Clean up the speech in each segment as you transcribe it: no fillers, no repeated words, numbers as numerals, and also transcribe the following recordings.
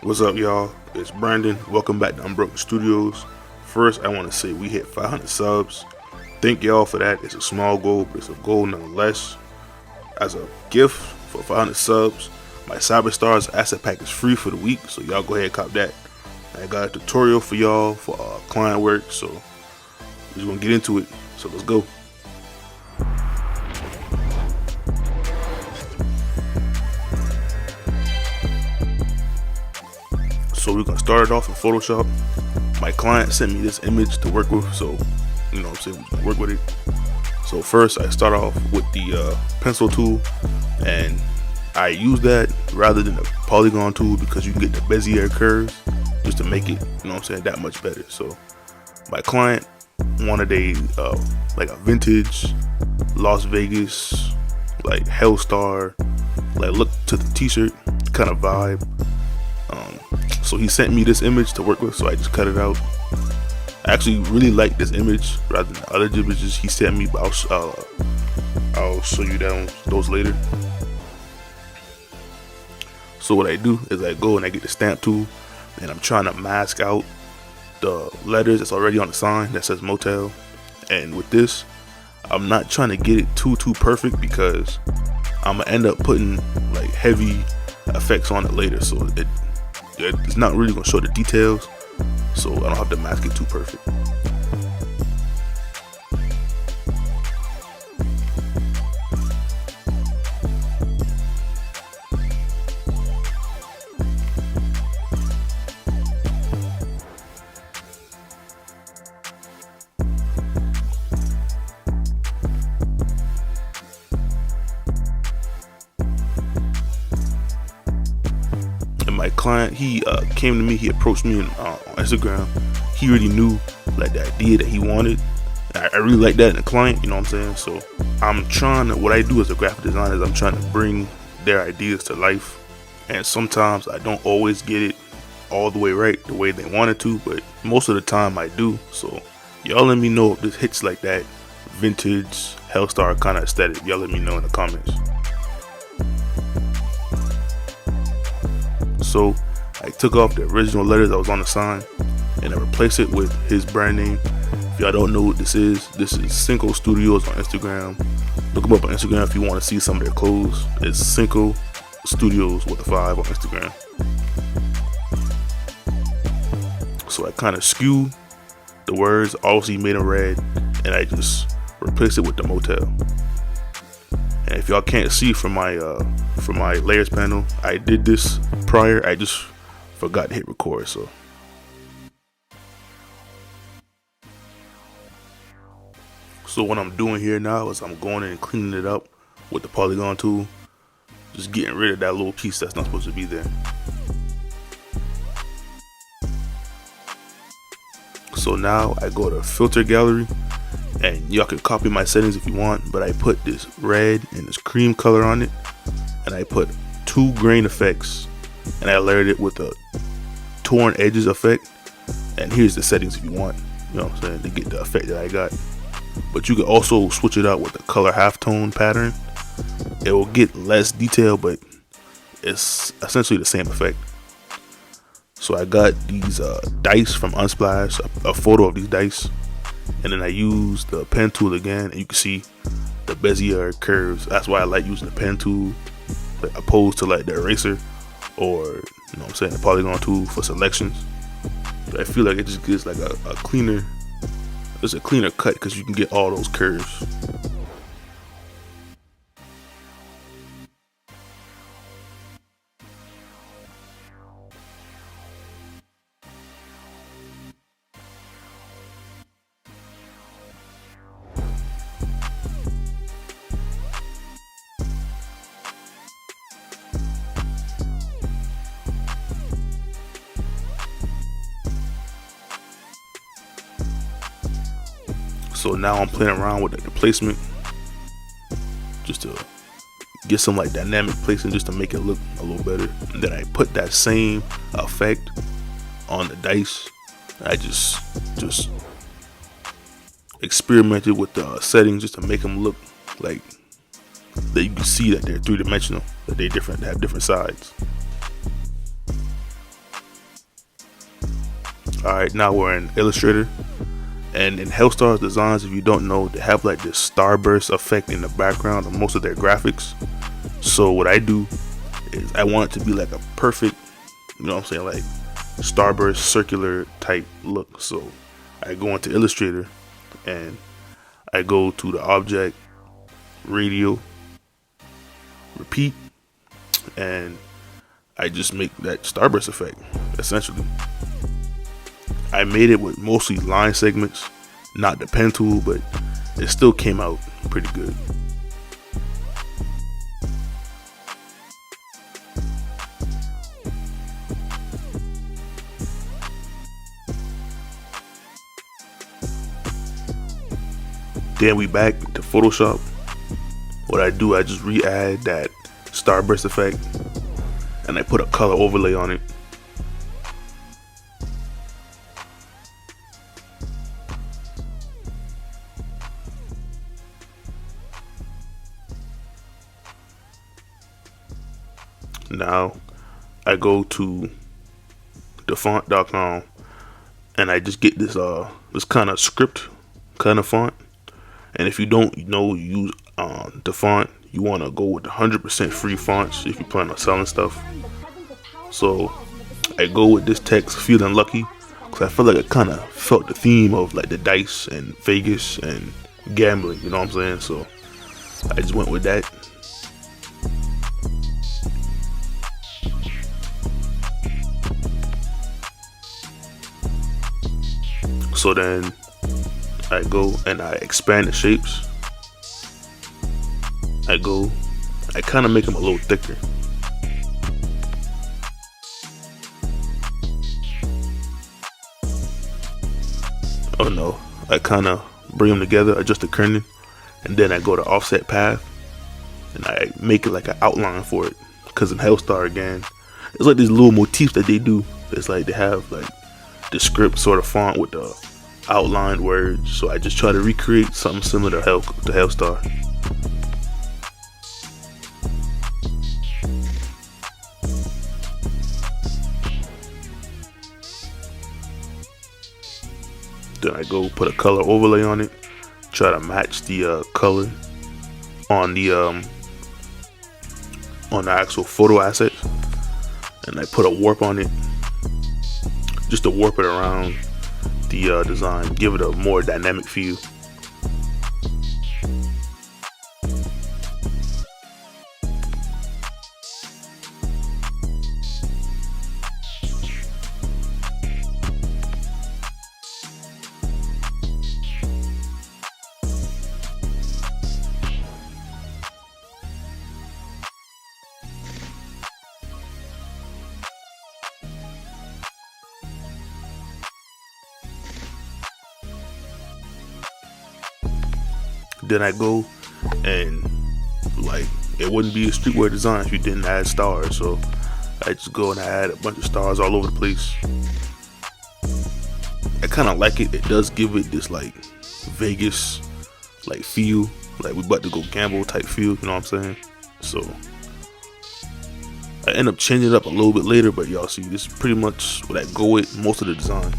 What's up, y'all? It's Brandon. Welcome back to Unbroken Studios. First, I want to say we hit 500 subs. Thank y'all for that. It's a small goal, but it's a goal nonetheless. As a gift for 500 subs, my Cyberstars asset pack is free for the week, so y'all go ahead and cop that. I got a tutorial for y'all for client work, so we're just gonna get into it. So let's go. So we're gonna start it off in Photoshop. My client sent me this image to work with, so you know what I'm saying, we're gonna work with it. So first I start off with the pencil tool, and I use that rather than the polygon tool because you can get the Bezier curves just to make it, you know what I'm saying, that much better. So my client wanted a like a vintage Las Vegas, like Hellstar, like look to the t-shirt kind of vibe. So he sent me this image to work with, so I just cut it out. I actually really like this image rather than the other images he sent me, but I'll show you those later. So what I do is I go and I get the stamp tool, and I'm trying to mask out the letters that's already on the sign that says motel. And with this, I'm not trying to get it too perfect because I'm gonna end up putting like heavy effects on it later, so it's not really gonna show the details, so I don't have to mask it too perfect. My client, he came to me, he approached me on Instagram. He already knew like the idea that he wanted. I really like that in a client, you know what I'm saying? So I'm trying to, what I do as a graphic designer is I'm trying to bring their ideas to life. And sometimes I don't always get it all the way right, the way they wanted to, but most of the time I do. So y'all let me know if this hits like that vintage Hellstar kind of aesthetic. Y'all let me know in the comments. So I took off the original letters that was on the sign and I replaced it with his brand name. If y'all don't know what this is Cinco Studios on Instagram. Look them up on Instagram if you want to see some of their clothes. It's Cinco Studios with a 5 on Instagram. So I kind of skew the words, obviously made them red, and I just replaced it with the motel. And if y'all can't see from my layers panel, I did this prior. I just forgot to hit record. So what I'm doing here now is I'm going in and cleaning it up with the polygon tool, just getting rid of that little piece that's not supposed to be there. So now I go to filter gallery, and y'all can copy my settings if you want, but I put this red and this cream color on it, and I put 2 grain effects, and I layered it with a torn edges effect. And here's the settings if you want, you know what I'm saying, to get the effect that I got. But you can also switch it out with the color halftone pattern. It will get less detail, but it's essentially the same effect. So I got these dice from Unsplash, a photo of these dice. And then I use the pen tool again, and you can see the Bezier curves. That's why I like using the pen tool, like, opposed to like the eraser or, you know what I'm saying, the polygon tool for selections. But I feel like it just gives like a cleaner, it's a cleaner cut because you can get all those curves. So now I'm playing around with the placement just to get some like dynamic placement, just to make it look a little better. And then I put that same effect on the dice. I just experimented with the settings just to make them look like that you can see that they're 3-dimensional, that they have different sides. Alright, now we're in Illustrator. And in Hellstar's designs, if you don't know, they have like this starburst effect in the background of most of their graphics. So what I do is I want it to be like a perfect, you know what I'm saying, like starburst circular type look. So I go into Illustrator and I go to the object, radial, repeat, and I just make that starburst effect, essentially. I made it with mostly line segments, not the pen tool, but it still came out pretty good. Then we back to Photoshop. What I do, I just re-add that starburst effect and I put a color overlay on it. Now I go to thefont.com and I just get this kind of script kind of font. And if you don't use the font, you want to go with 100% free fonts if you plan on selling stuff. So I go with this text, feeling lucky, because I feel like it kind of felt the theme of like the dice and Vegas and gambling, you know what I'm saying? So I just went with that. So then I go and I expand the shapes. I kind of make them a little thicker. Oh no, I kind of bring them together, adjust the kerning, and then I go to offset path and I make it like an outline for it. Because in Hellstar, again, it's like these little motifs that they do. It's like they have like the script sort of font with the outlined words. So I just try to recreate something similar to Hellstar. Then I go put a color overlay on it, try to match the color on the actual photo asset, and I put a warp on it just to warp it around the design, give it a more dynamic feel. Then I go and like it wouldn't be a streetwear design if you didn't add stars, so I just go and I add a bunch of stars all over the place. I kind of like it. It does give it this like Vegas like feel, like we about to go gamble type feel, you know what I'm saying? So I end up changing it up a little bit later, but y'all see this is pretty much what I go with most of the design.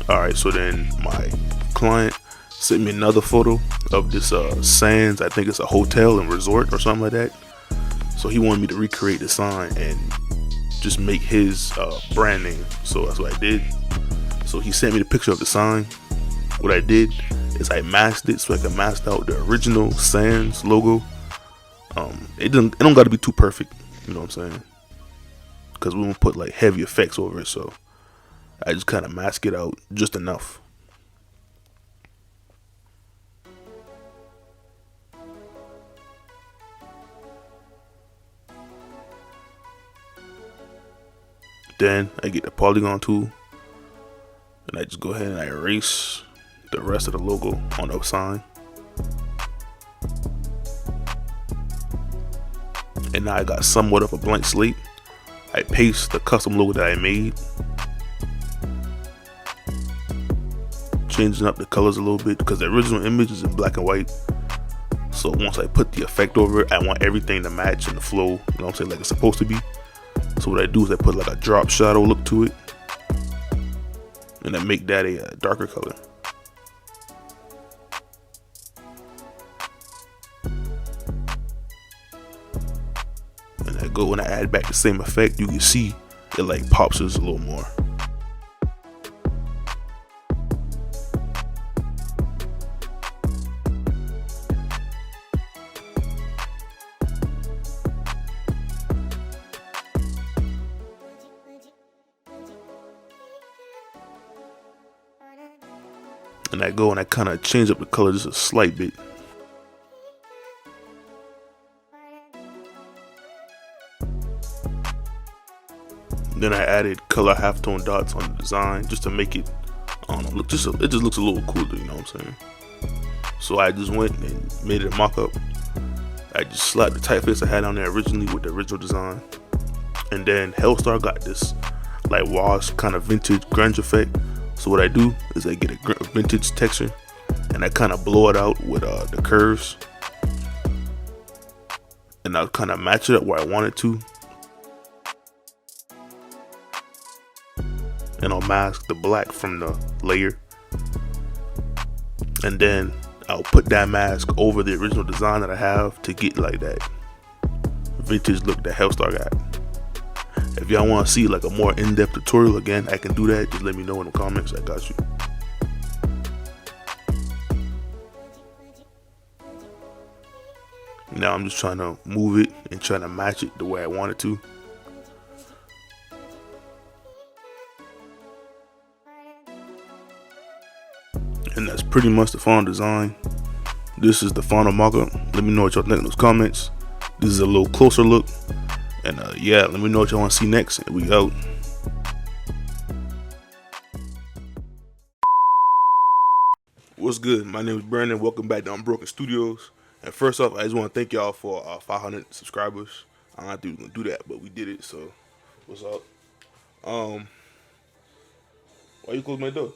Alright, so then my client sent me another photo of this Sands, I think it's a hotel and resort or something like that. So he wanted me to recreate the sign and just make his brand name. So that's what I did. So he sent me the picture of the sign. What I did is I masked it so I can mask out the original Sands logo. It don't got to be too perfect, you know what I'm saying? Because we won't put like heavy effects over it, so I just kind of mask it out just enough. Then I get the polygon tool and I just go ahead and I erase the rest of the logo on the sign. And now I got somewhat of a blank slate. I paste the custom logo that I made, changing up the colors a little bit because the original image is in black and white. So once I put the effect over it, I want everything to match and the flow, you know what I'm saying, like it's supposed to be. So what I do is I put like a drop shadow look to it, and I make that a darker color. And I go and I add back the same effect. You can see it like pops us a little more. And I go and I kind of change up the color just a slight bit. Then I added color halftone dots on the design just to make it, I don't know, it just looks a little cooler, you know what I'm saying? So I just went and made it a mock-up. I just slapped the typeface I had on there originally with the original design. And then Hellstar got this like wash kind of vintage grunge effect. So what I do is I get a vintage texture and I kind of blow it out with the curves. And I'll kind of match it up where I want it to. And I'll mask the black from the layer. And then I'll put that mask over the original design that I have to get like that vintage look that Hellstar got. If y'all want to see like a more in-depth tutorial, again, I can do that. Just let me know in the comments. I got you. Now I'm just trying to move it and trying to match it the way I want it to. And that's pretty much the final design. This is the final mockup. Let me know what y'all think in those comments. This is a little closer look. And yeah, let me know what y'all want to see next. And we out. What's good? My name is Brandon. Welcome back to Unbroken Studios. And first off, I just want to thank y'all for 500 subscribers. I don't think we were gonna do that, but we did it. So, what's up? Why you close my door?